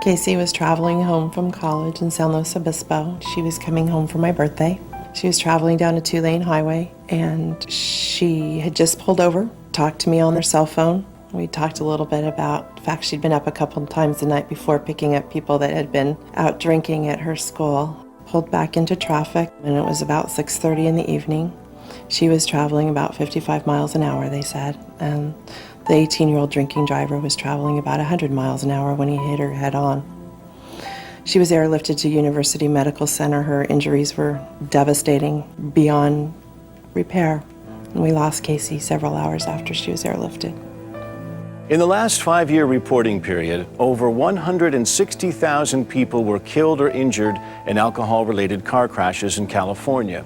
Casey was traveling home from college in San Luis Obispo. She was coming home for my birthday. She was traveling down a 2-lane highway, and she had just pulled over, talked to me on her cell phone. We talked a little bit about the fact she'd been up a couple of times the night before picking up people that had been out drinking at her school. Pulled back into traffic, and it was about 6:30 in the evening. She was traveling about 55 miles an hour, they said, and the 18-year-old drinking driver was traveling about 100 miles an hour when he hit her head on. She was airlifted to University Medical Center. Her injuries were devastating beyond repair, and we lost Casey several hours after she was airlifted. In the last 5-year reporting period, over 160,000 people were killed or injured in alcohol-related car crashes in California.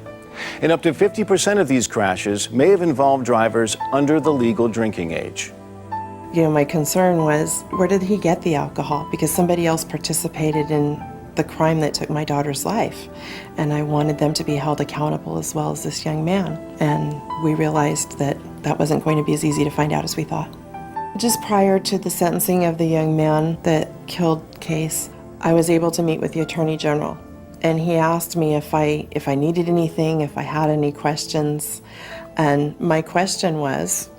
And up to 50% of these crashes may have involved drivers under the legal drinking age. You know, my concern was, where did he get the alcohol? Because somebody else participated in the crime that took my daughter's life. And I wanted them to be held accountable as well as this young man. And we realized that that wasn't going to be as easy to find out as we thought. Just prior to the sentencing of the young man that killed Case, I was able to meet with the Attorney General. And he asked me if I needed anything, if I had any questions. And my question was,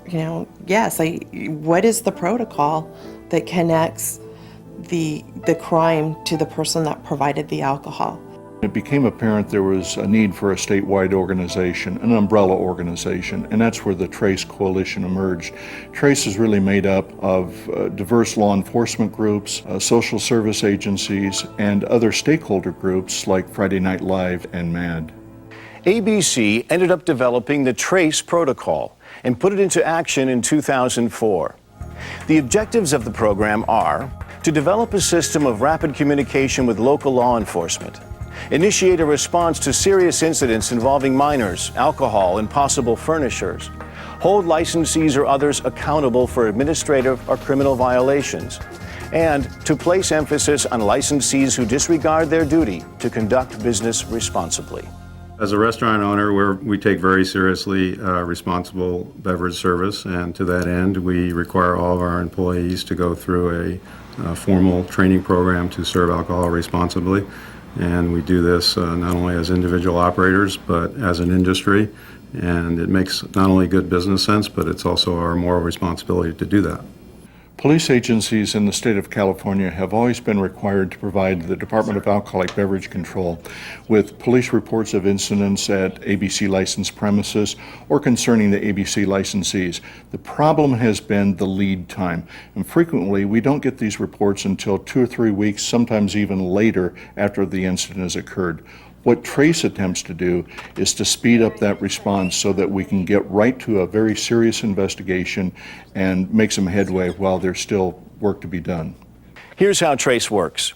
yes, what is the protocol that connects the crime to the person that provided the alcohol? It became apparent there was a need for a statewide organization, an umbrella organization, and that's where the TRACE Coalition emerged. TRACE is really made up of diverse law enforcement groups, social service agencies, and other stakeholder groups like Friday Night Live and MAD. ABC ended up developing the TRACE protocol and put it into action in 2004. The objectives of the program are to develop a system of rapid communication with local law enforcement, initiate a response to serious incidents involving minors, alcohol, and possible furnishers, hold licensees or others accountable for administrative or criminal violations, and to place emphasis on licensees who disregard their duty to conduct business responsibly. As a restaurant owner, we take very seriously responsible beverage service, and to that end, we require all of our employees to go through a formal training program to serve alcohol responsibly. And we do this not only as individual operators, but as an industry. And it makes not only good business sense, but it's also our moral responsibility to do that. Police agencies in the state of California have always been required to provide the Department of Alcoholic Beverage Control with police reports of incidents at ABC licensed premises or concerning the ABC licensees. The problem has been the lead time, and frequently we don't get these reports until 2 or 3 weeks, sometimes even later after the incident has occurred. What TRACE attempts to do is to speed up that response so that we can get right to a very serious investigation and make some headway while there's still work to be done. Here's how TRACE works.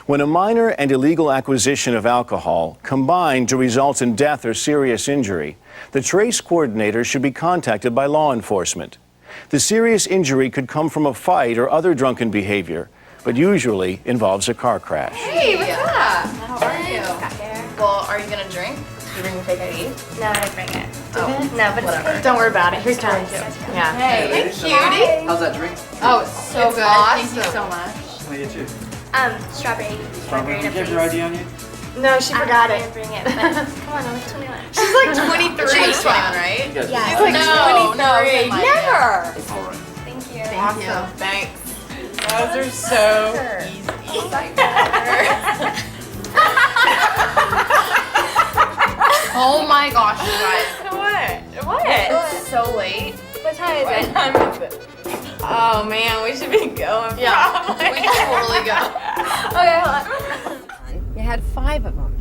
When a minor and illegal acquisition of alcohol combine to result in death or serious injury, the TRACE coordinator should be contacted by law enforcement. The serious injury could come from a fight or other drunken behavior, but usually involves a car crash. Hey, what's up? How are you? Well, are you gonna drink? You bring your fake ID? No, I didn't bring it. Oh, No, but whatever. it's okay. Don't worry about it. Here's time too. Yeah. Hey, cutie. How's that drink? Oh, it's so good. awesome. Thank you so much. Can I get you? Strawberry Strawberry. margarita, Do you have please. your ID on you? No, she forgot I it. didn't bring it, but come on, I'm like 21. She's like 23. She's 21, right? You guys- Yeah. She's like No, 23. Never. All right. Thank you. Awesome. Thanks. Those are so Oh my gosh, you guys. What? It's so late. What time is it? Oh man, we should be going. Yeah, probably. we can totally go. Okay, hold on. You had 5 of them.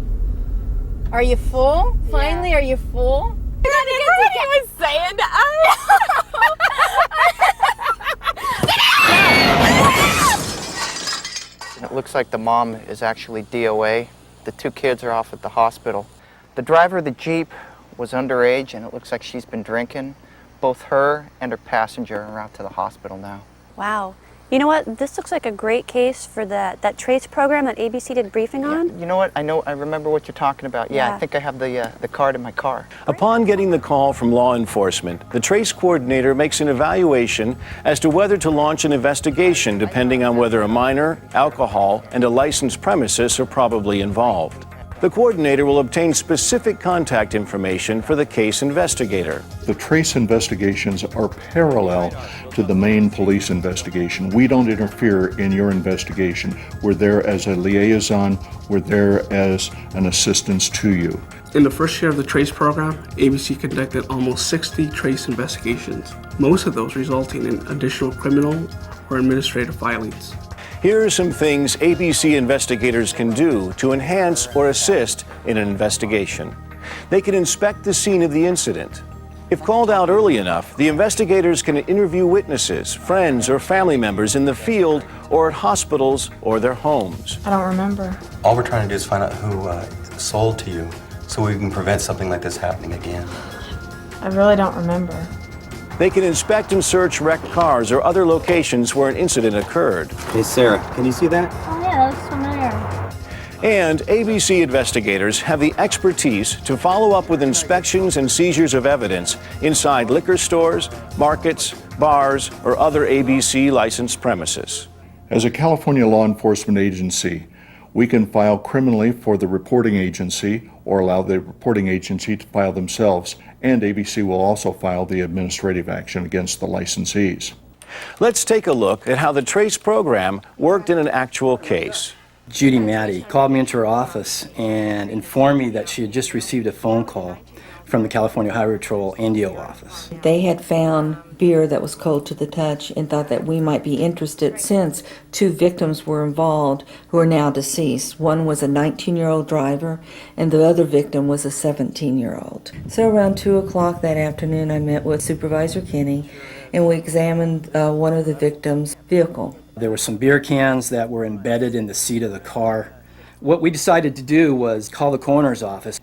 Are you full? Finally, are you full? He was saying to us. It looks like the mom is actually DOA. The 2 kids are off at the hospital. The driver of the Jeep was underage, and it looks like she's been drinking. Both her and her passenger are out to the hospital now. Wow. You know what? This looks like a great case for that TRACE program that ABC did briefing on. You know what? I remember what you're talking about. Yeah, Yeah. I think I have the card in my car. Upon getting the call from law enforcement, the TRACE coordinator makes an evaluation as to whether to launch an investigation depending on whether a minor, alcohol, and a licensed premises are probably involved. The coordinator will obtain specific contact information for the case investigator. The TRACE investigations are parallel to the main police investigation. We don't interfere in your investigation. We're there as a liaison. We're there as an assistance to you. In the first year of the TRACE program, ABC conducted almost 60 TRACE investigations, most of those resulting in additional criminal or administrative filings. Here are some things ABC investigators can do to enhance or assist in an investigation. They can inspect the scene of the incident. If called out early enough, the investigators can interview witnesses, friends, or family members in the field or at hospitals or their homes. I don't remember. All we're trying to do is find out who sold to you so we can prevent something like this happening again. I really don't remember. They can inspect and search wrecked cars or other locations where an incident occurred. Hey, Sarah, can you see that? Oh yeah, that looks familiar. And ABC investigators have the expertise to follow up with inspections and seizures of evidence inside liquor stores, markets, bars, or other ABC licensed premises. As a California law enforcement agency, we can file criminally for the reporting agency or allow the reporting agency to file themselves, and ABC will also file the administrative action against the licensees. Let's take a look at how the TRACE program worked in an actual case. Judy Maddie called me into her office and informed me that she had just received a phone call from the California Highway Patrol Indio office. They had found beer that was cold to the touch and thought that we might be interested since 2 victims were involved who are now deceased. One was a 19-year-old driver and the other victim was a 17-year-old. So around 2 o'clock that afternoon I met with Supervisor Kinney and we examined one of the victims' vehicle. There were some beer cans that were embedded in the seat of the car. What we decided to do was call the coroner's office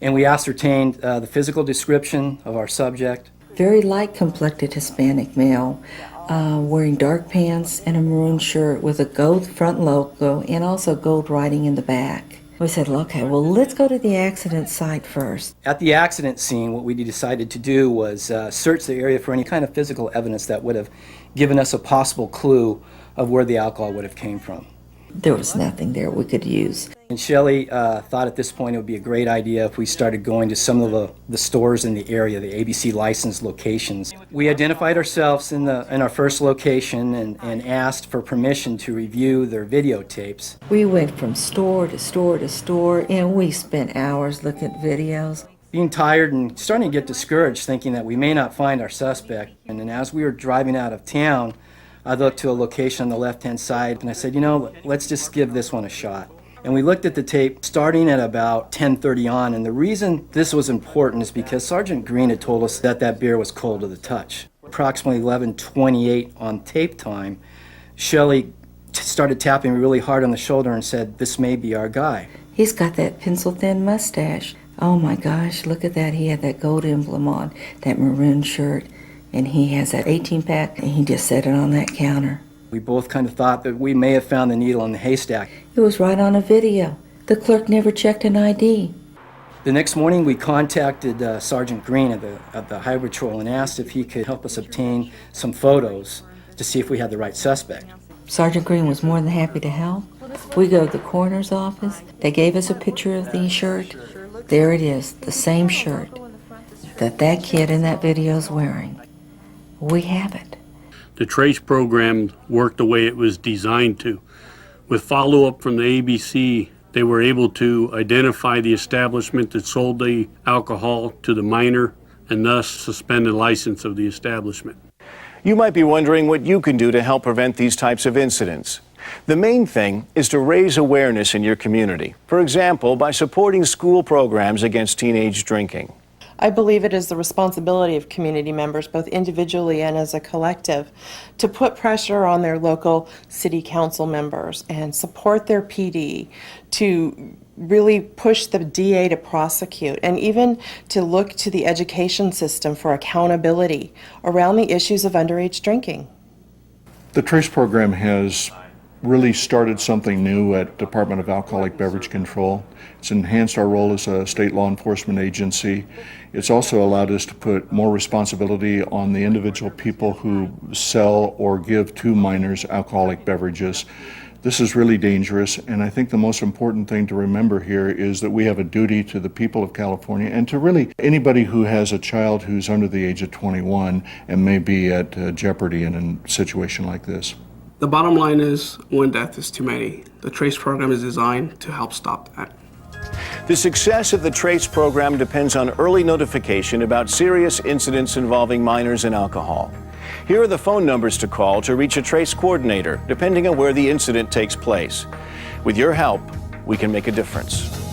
and we ascertained the physical description of our subject. Very light-complected Hispanic male, wearing dark pants and a maroon shirt with a gold front logo and also gold writing in the back. We said, okay, well, let's go to the accident site first. At the accident scene, what we decided to do was search the area for any kind of physical evidence that would have given us a possible clue of where the alcohol would have came from. There was nothing there we could use. And Shelley thought at this point it would be a great idea if we started going to some of the stores in the area, the ABC licensed locations. We identified ourselves in our first location and asked for permission to review their videotapes. We went from store to store to store and we spent hours looking at videos. Being tired and starting to get discouraged, thinking that we may not find our suspect. And then as we were driving out of town, I looked to a location on the left-hand side and I said, you know, let's just give this one a shot. And we looked at the tape starting at about 10:30 on, and the reason this was important is because Sergeant Green had told us that beer was cold to the touch. Approximately 11:28 on tape time, Shelley started tapping me really hard on the shoulder and said, this may be our guy. He's got that pencil-thin mustache. Oh my gosh, look at that. He had that gold emblem on, that maroon shirt, and he has that 18-pack, and he just set it on that counter. We both kind of thought that we may have found the needle in the haystack. It was right on a video. The clerk never checked an ID. The next morning we contacted Sergeant Green at the Highway Patrol and asked if he could help us obtain some photos to see if we had the right suspect. Sergeant Green was more than happy to help. We go to the coroner's office. They gave us a picture of the shirt. There it is, the same shirt that kid in that video is wearing. We have it. The TRACE program worked the way it was designed to. With follow-up from the ABC, they were able to identify the establishment that sold the alcohol to the minor and thus suspend the license of the establishment. You might be wondering what you can do to help prevent these types of incidents. The main thing is to raise awareness in your community. For example, by supporting school programs against teenage drinking. I believe it is the responsibility of community members, both individually and as a collective, to put pressure on their local city council members and support their PD, to really push the DA to prosecute, and even to look to the education system for accountability around the issues of underage drinking. The TRACE program has really started something new at Department of Alcoholic Beverage Control. It's enhanced our role as a state law enforcement agency. It's also allowed us to put more responsibility on the individual people who sell or give to minors alcoholic beverages. This is really dangerous, and I think the most important thing to remember here is that we have a duty to the people of California and to really anybody who has a child who's under the age of 21 and may be at jeopardy in a situation like this. The bottom line is, one death is too many. The TRACE program is designed to help stop that. The success of the TRACE program depends on early notification about serious incidents involving minors and alcohol. Here are the phone numbers to call to reach a TRACE coordinator, depending on where the incident takes place. With your help, we can make a difference.